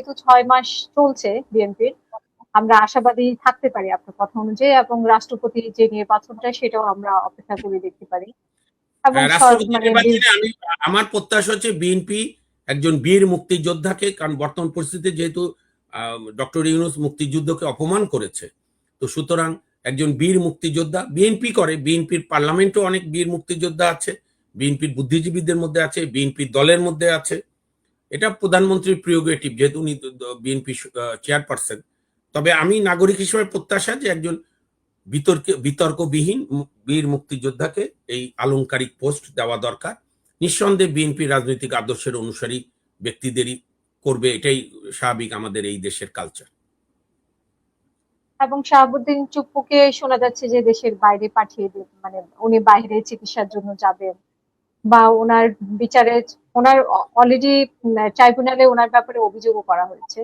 যেহেতু 6 মাস চলছে বিএনপির, আমরা আশাবাদী থাকতে পারি আপনার কথা অনুযায়ী, এবং রাষ্ট্রপতি যে নির্বাচনটা সেটাও আমরা অপেক্ষা করে দেখতে পারি। এবং হ্যাঁ, রাষ্ট্রপতি মানে নির্বাচনে আমার প্রত্যাশা হচ্ছে বিএনপি একজন বীর মুক্তিযোদ্ধাকে, কারণ বর্তমান পরিস্থিতিতে যেহেতু ডক্টর ইউনূস মুক্তিযুদ্ধকে অপমান করেছে, তো সুতরাং একজন বীর মুক্তিযোদ্ধা বিএনপি করে, বিএনপির পার্লামেন্টও অনেক বীর মুক্তিযোদ্ধা আছে, বিএনপির বুদ্ধিজীবীদের মধ্যে আছে, বিএনপির দলের মধ্যে আছে। এটা প্রধানমন্ত্রীর প্রিরোগেটিভ, যেহেতু উনি বিএনপি চেয়ারপারসন। তবে আমি নাগরিক হিসেবে প্রত্যাশা যে একজন বিতর্কবিহীন বীর মুক্তিযোদ্ধাকে এই আলংকারিক পোস্ট দেওয়া দরকার। নিঃসন্দেহে বিএনপি রাজনৈতিক আদর্শের অনুসারী ব্যক্তিদেরই করবে, এটাই স্বাভাবিক আমাদের এই দেশের কালচার। এবং শাহাবুদ্দিন চুপ্পুকে শোনা যাচ্ছে যে দেশের বাইরে পাঠিয়ে দেবে, মানে উনি বাইরে চিকিৎসার জন্য যাবেন, বা ওনার বিচারে ওনার অলরেডি ট্রাইব্যুনালে ওনার ব্যাপারে অভিযোগও করা হয়েছে।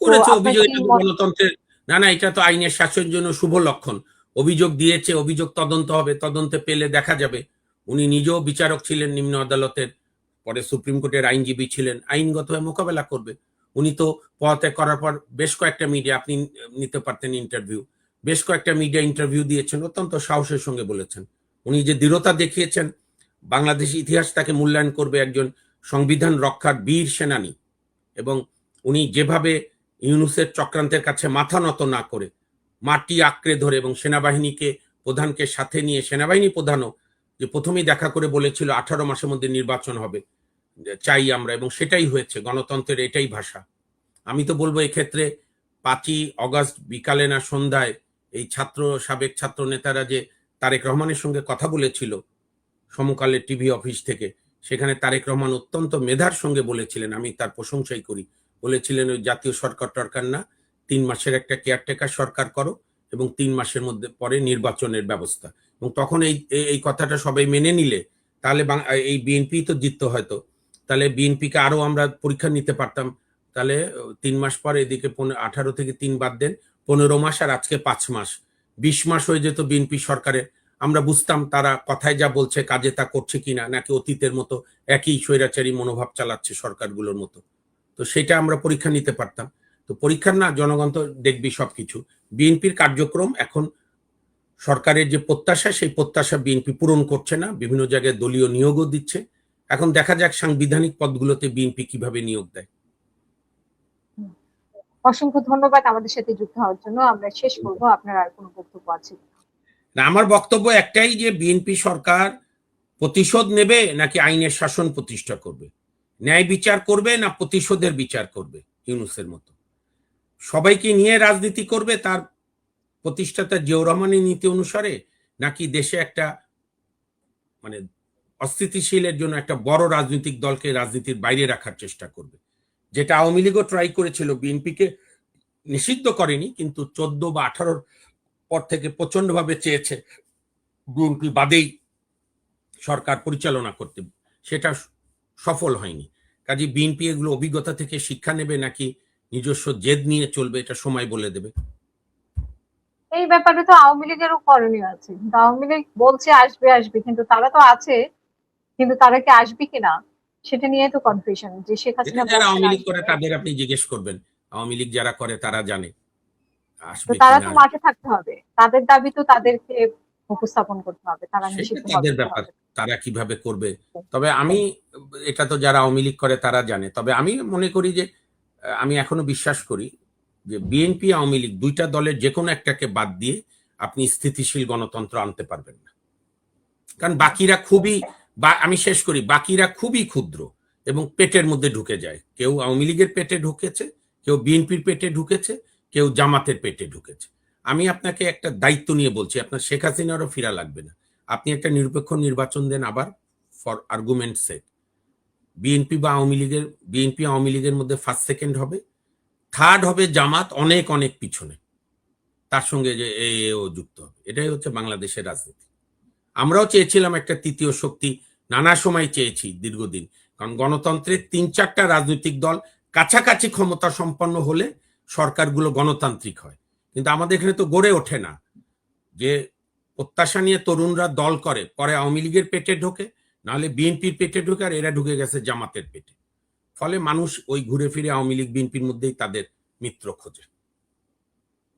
তো করেছে আপনার অভিযোগ, কি এটা তো গণতন্ত্রের, না না, এটা তো আইনের শাসনের জন্য শুভ লক্ষণ। অভিযোগ দিয়েছে, অভিযোগ তদন্ত হবে, তদন্তে পেলে দেখা যাবে। উনি নিজেও বিচারক ছিলেন নিম্ন আদালতের, পরে সুপ্রিম কোর্টের আইনজীবী ছিলেন, আইনগতভাবে মোকাবেলা করবে। উনি তো পদত্যাগ করার পর বেশ কয়েকটা মিডিয়া, আপনি নিতে পারতেন ইন্টারভিউ, বেশ কয়েকটা মিডিয়া ইন্টারভিউ দিয়েছেন, অত্যন্ত সাহসের সঙ্গে বলেছেন। উনি যে দৃঢ়তা দেখিয়েছেন, বাংলাদেশ ইতিহাস তাকে মূল্যায়ন করবে একজন সংবিধান রক্ষার বীর সেনানী। এবং উনি যেভাবে ইউনূসের চক্রান্তের কাছে মাথা নত না করে মাটি আঁকড়ে ধরে, এবং সেনাবাহিনীকে প্রধানকে সাথে নিয়ে, সেনাবাহিনী প্রধানও যে প্রথমেই দেখা করে বলেছিল 18 মাসের মধ্যে নির্বাচন হবে, চাই আমরা, এবং সেটাই হয়েছে। গণতন্ত্রের এটাই ভাষা। আমি তো বলবো এক্ষেত্রে 5ই অগাস্ট বিকালে না সন্ধ্যায় এই সাবেক ছাত্র নেতারা যে তারেক রহমানের সঙ্গে কথা বলেছিল সমকালের টিভি অফিস থেকে, সেখানে তারেক রহমান অত্যন্ত মেধার সঙ্গে বলেছিলেন, আমি তার প্রশংসাই করি, বলেছিলেন ওই জাতীয় সরকার টরকার না, 3 মাসের একটা কেয়ারটেকার সরকার করো, এবং 3 মাসের মধ্যে পরে নির্বাচনের ব্যবস্থা। এবং তখন এই এই কথাটা সবাই মেনে নিলে তাহলে এই বিএনপি তো জিততো হয়তো, তাহলে বিএনপিকে আরো আমরা পরীক্ষা নিতে পারতাম। তাহলে 3 মাস পর এদিকে 18 থেকে 3 বাদ দেন, 15 মাস, আর আজকে 5 মাস, 20 মাস হয়ে যেত বিএনপি সরকারের। আমরা বুঝতাম তারা কথায় যা বলছে কাজে তা করছে কিনা, নাকি অতীতের মতো একই স্বৈরাচারী মনোভাব চালাচ্ছে সরকারগুলোর মতো। তো সেটা আমরা পরীক্ষা নিতে পারতাম। তো পরীক্ষার না, জনগণ তো দেখবি সবকিছু। বিএনপির কার্যক্রম এখন সরকারের যে প্রত্যাশা, সেই প্রত্যাশা বিএনপি পূরণ করছে না, বিভিন্ন জায়গায় দলীয় নিয়োগও দিচ্ছে। এখন দেখা যাক সাংবিধানিক পদগুলোতে বিএনপি কিভাবে নিয়োগ দেয়। অসংখ্য ধন্যবাদ আমাদের সাথে যুক্ত হওয়ার জন্য। আমরা শেষ করবো, আপনার আর কোনো বক্তব্য আছে? না, আমার বক্তব্য একটাই, যে বিএনপি সরকার প্রতিশোধ নেবে নাকি আইনের শাসন প্রতিষ্ঠা করবে, ন্যায় বিচার করবে না প্রতিশোধের বিচার করবে ইউনূসের মতো, সবাইকে নিয়ে রাজনীতি করবে তার প্রতিষ্ঠাতা জিয়াউর রহমানের নীতি অনুসারে, নাকি দেশে একটা মানে অস্থিতিশীলের জন্য একটা বড় রাজনৈতিক দলকে রাজনীতির বাইরে রাখার চেষ্টা করবে। যেটা আওয়ামী লীগও ট্রাই করেছিল, বিএনপিকে নিষিদ্ধ করেনি, কিন্তু 14 বা 18 পর থেকে প্রচন্ড ভাবে চেয়েছে বিএনপি বাদেই সরকার পরিচালনা করতে, সেটা সফল হয়নি। কাজে বিএনপি এগুলো অভিজ্ঞতা থেকে শিক্ষা নেবে নাকি নিজস্ব জেদ নিয়ে চলবে, এটা সময় বলে দেবে। এই ব্যাপারে তো আওয়ামী লীগেরও করণীয় আছে, কিন্তু আওয়ামী লীগ বলছে আসবে আসবে, কিন্তু তারা তো আছে, কিন্তু তারা কি আসবে কিনা সেটা নিয়ে তো কনফিউশন, যে শেখ এটা হাসিনা যারা বলছেন আওয়ামী লীগ করে আসবে। তাদের আপনি জিজ্ঞেস করবেন, আওয়ামী লীগ যারা করে তারা জানে তো আসবে তারা কিনা তো আসবে। মাঠে থাকতে হবে, তাদের দাবি তো তাদেরকে উপস্থাপন করতে হবে, তারা সেটা নিষিদ্ধ হবে তাদের কি ব্যাপার, হবে না। তারা কিভাবে করবে। তবে আমি, এটা তো যারা আওয়ামী লীগ করে তারা জানে। তবে আমি মনে করি যে, আমি এখনো বিশ্বাস করি যে বিএনপি আওয়ামী লীগ দুইটা দলের যে কোনো একটাকে বাদ দিয়ে আপনি স্থিতিশীল গণতন্ত্র আনতে পারবেন না। কারণ বাকিরা খুবই, আমি শেষ করি, বাকিরা খুবই ক্ষুদ্র এবং পেটের মধ্যে ঢুকে যায়। কেউ আওয়ামী লীগের পেটে ঢুকেছে, কেউ বিএনপির পেটে ঢুকেছে, কেউ জামাতের পেটে ঢুকেছে। আমি আপনাকে একটা দায়িত্ব নিয়ে বলছি, আপনার শেখ হাসিনারও ফিরা লাগবে না, আপনি একটা নিরপেক্ষ নির্বাচন দেন আবার, ফর আর্গুমেন্ট সেক। বিএনপি বা আওয়ামী লীগের, বিএনপি আওয়ামী লীগের মধ্যে ফার্স্ট সেকেন্ড হবে, থার্ড হবে জামাত অনেক অনেক পিছনে, তার সঙ্গে যে এও যুক্ত হবে। এটাই হচ্ছে বাংলাদেশের রাজনীতি। আমরাও চেয়েছিলাম একটা তৃতীয় শক্তি, নানা সময় চেয়েছি দীর্ঘদিন, কারণ গণতন্ত্রের 3-4টা রাজনৈতিক দল কাছাকাছি ক্ষমতা সম্পন্ন হলে সরকারগুলো গণতান্ত্রিক হয়। কিন্তু আমাদের এখানে তো গড়ে ওঠে না, যে প্রত্যাশা নিয়ে তরুণরা দল করে, পরে আওয়ামী লীগের পেটে ঢোকে, নাহলে বিএনপির পেটে ঢোকে, আর এরা ঢুকে গেছে জামাতের পেটে। ফলে মানুষ ওই ঘুরে ফিরে আওয়ামী লীগ বিএনপির মধ্যেই তাদের মিত্র খোঁজে।